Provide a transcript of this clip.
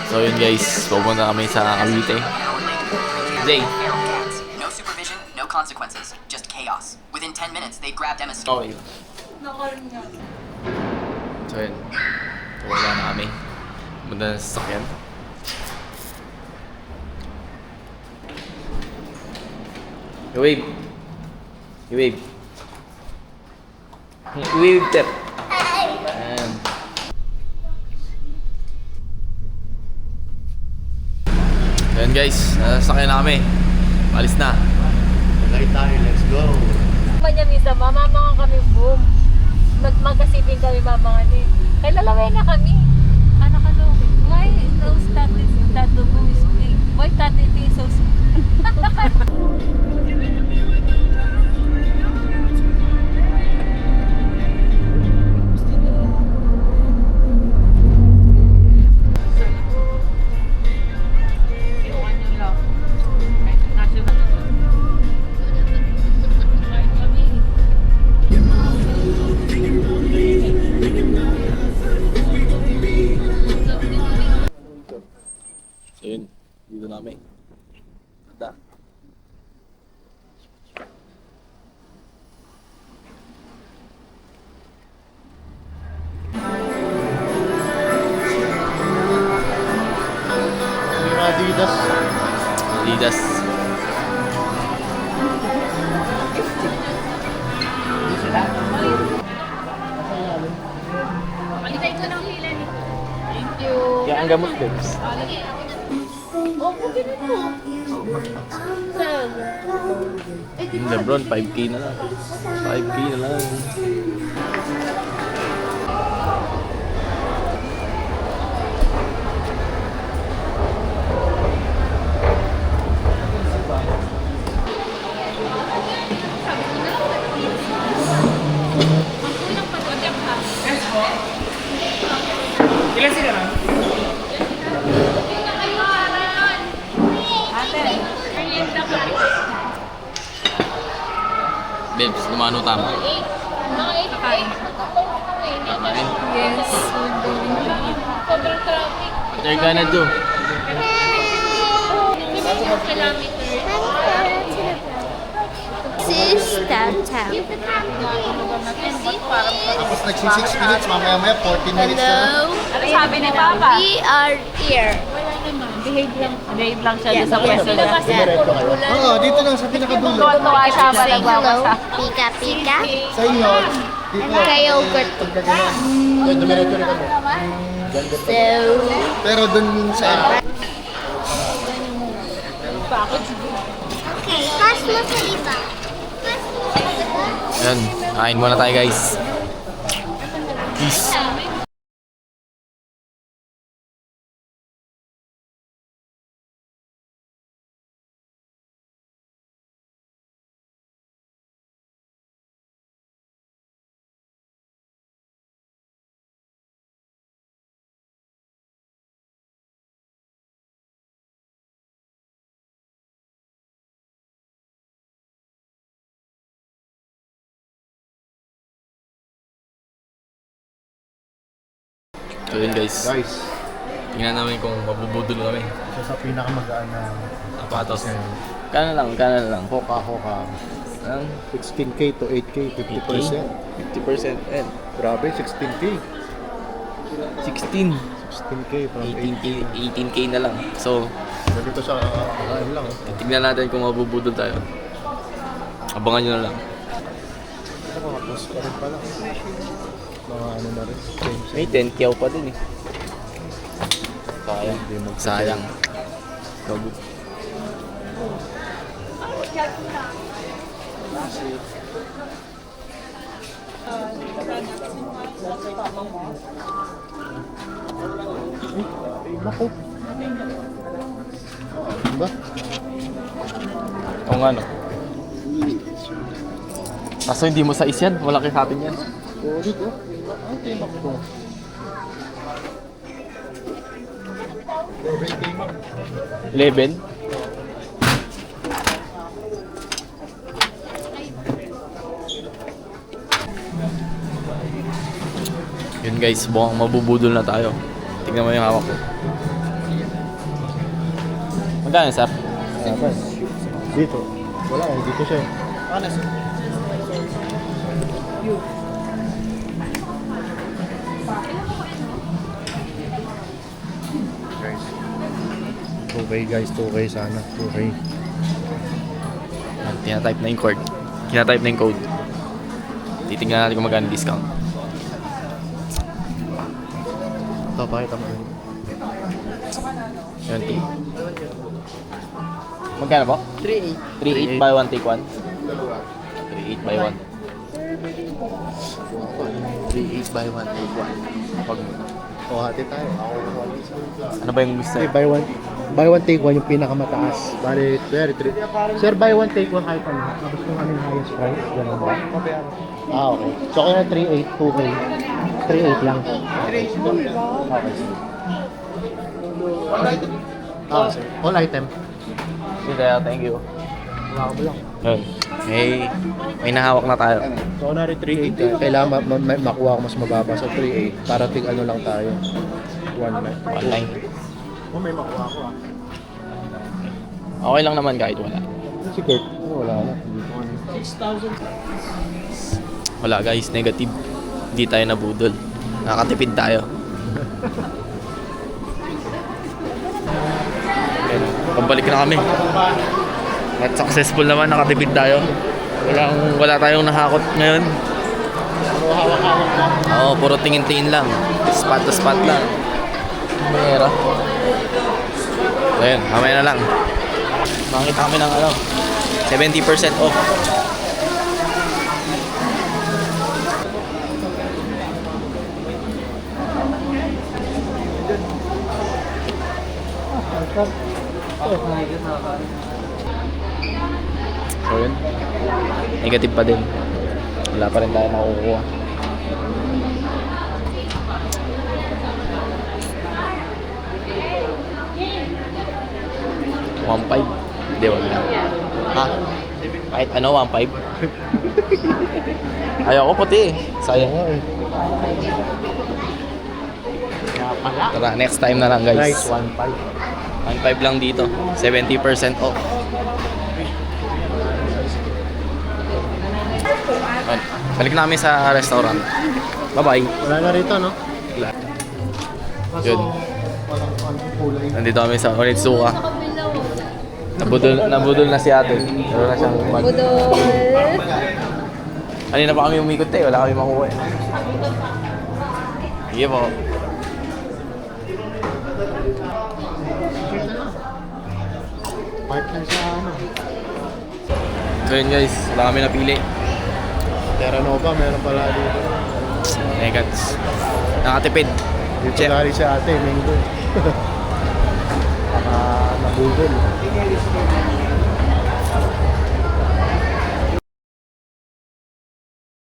So yun guys, pupunta kami sa Cavite. Jay. No supervision, no consequences, just chaos. Within 10 minutes, they grabbed Emma's. Okay. So yun. Wala na kami. Pumunta na sa sasakyan. I-wave. I-wave. I-wave, Tep. Ayan. Ayan guys, nasasakyan na kami. Alis na. Light tayo, let's go. Manyamisa, mamamangan kami boom. Magkasipin kami mamangan eh. Kaya lalaway na kami. Ano ka lo? Why those tatis that the boom is big? Why tatis is so small? So yun, dito namin. Ganda. Yung Adidas. Adidas. Palitay ko ng hila ni. Thank you. Kaya ang gamot, babes. Oh, pagkino mo. Saan? Yung Lebron, 5K na lang. 5K na lang. Ilan sila na? Ate, Erlinda ka. Babes, lumano tama. Kakain. Kakain. Yes, we're going to eat. Sobrang traffic. Pater ka na, Jo. This is downtown. Tapos nagsi 6 minutes, mamaya-maya 14 minutes na. Hello. Ano sabi ni Papa? We are here. Behave lang siya Yes, sa pwesto niya. Diretso kayo. Oo, dito lang sa pinakadulo. Tuwa siya ba Say hello. nagbabasa? Pika pika. Sa inyo, dito. Kay yogurt. Pagka gano'n. Yan, dumiretso rin kami. So, Pero dun sa... pass mo sa iba. Ayan, kain muna tayo guys. Peace. So yun guys, Guys, tingnan namin kung mabubudol kami. isa sa pinakamagaan na Sapatos. Kano lang. hoka-hoka. Ang 16K to 8K, 50%. 50%. And Grabe, 16K. 16. 16K from 18K, 8K. 18K na lang. So, Dito sa ano lang. tignan natin kung mabubudol tayo. Abangan nyo na lang. Ito mga plus pa rin pala. Mga ano na rin. May 10K pa din eh. Sayang. Sayang. Gago. Naku. Diba? Oo nga no. Kaso hindi mo size yan. Malaki sa atin yan. Solid oh. Ang timak to. 11. Yun guys, mukhang mabubudol na tayo. Tignan mo yung hawak ko. Magkano, sir? Dito. Wala eh, dito siya. Guys. 2K guys, 2K sana. 2K. Tina-type na yung code. Tina-type na yung code. Titingnan natin kung magkano discount. Ito, pakita mo yun. 20. Magkano po? 3.8. 3.8 buy 1 take 1. 3.8 buy 1. 3.8 buy 1 take 1. Pag O, hati tayo. ano ba yung gusto? Okay, buy one take one yung pinakamataas. Bali, very 3. Sir, buy one take one kahit ano. Tapos kung ano yung highest price, gano'n ba? Okay. So, kaya 3.8, 2K. 3.8 lang. Okay. Sir. All item. Sige, thank you. Wala mo lang. Yun. May nahawak na tayo. So, kunwari 3.8. Kailangan makuha ko mas mababa sa 3.8 para tig ano lang tayo. 1.9. 1.9. Oh, may makuha ko ah. Okay lang naman kahit wala. Si Kurt, wala na. Wala guys, negative. Hindi tayo nabudol. Nakakatipid tayo. Ayan, pabalik na kami. At successful naman, nakatipid tayo. Wala tayong nahakot ngayon. Puro hawak-hawak lang. Oo, puro tingin-tingin lang. Spot to spot lang. Mayera. Ayun, mamaya na lang. Makita kami ng 70% off. So yun, negative pa din. Wala pa rin tayo makukuha. $1.5. Hindi, wag na. Ha? Kahit ano, 1.5. Ayoko puti eh. Sayang. Tara, next time na lang guys. Nice, 1.5. 1.5 lang dito. 70% off. Ayun. Balik namin sa restaurant. Bye-bye. Wala na rito, no? Yun. Walang kulay. Nandito kami sa Onitsuka. Nabudol na si ate. Meron na siyang bag. Budol. Kanina pa kami umikot eh. Wala kami makuha eh. Sige po. Partner sa ano? So yun guys. Wala kami napili. Terra Nova, meron pala dito. Negats. Nakatipid. Dito Check. galing si ate, Mingo. Nabudol.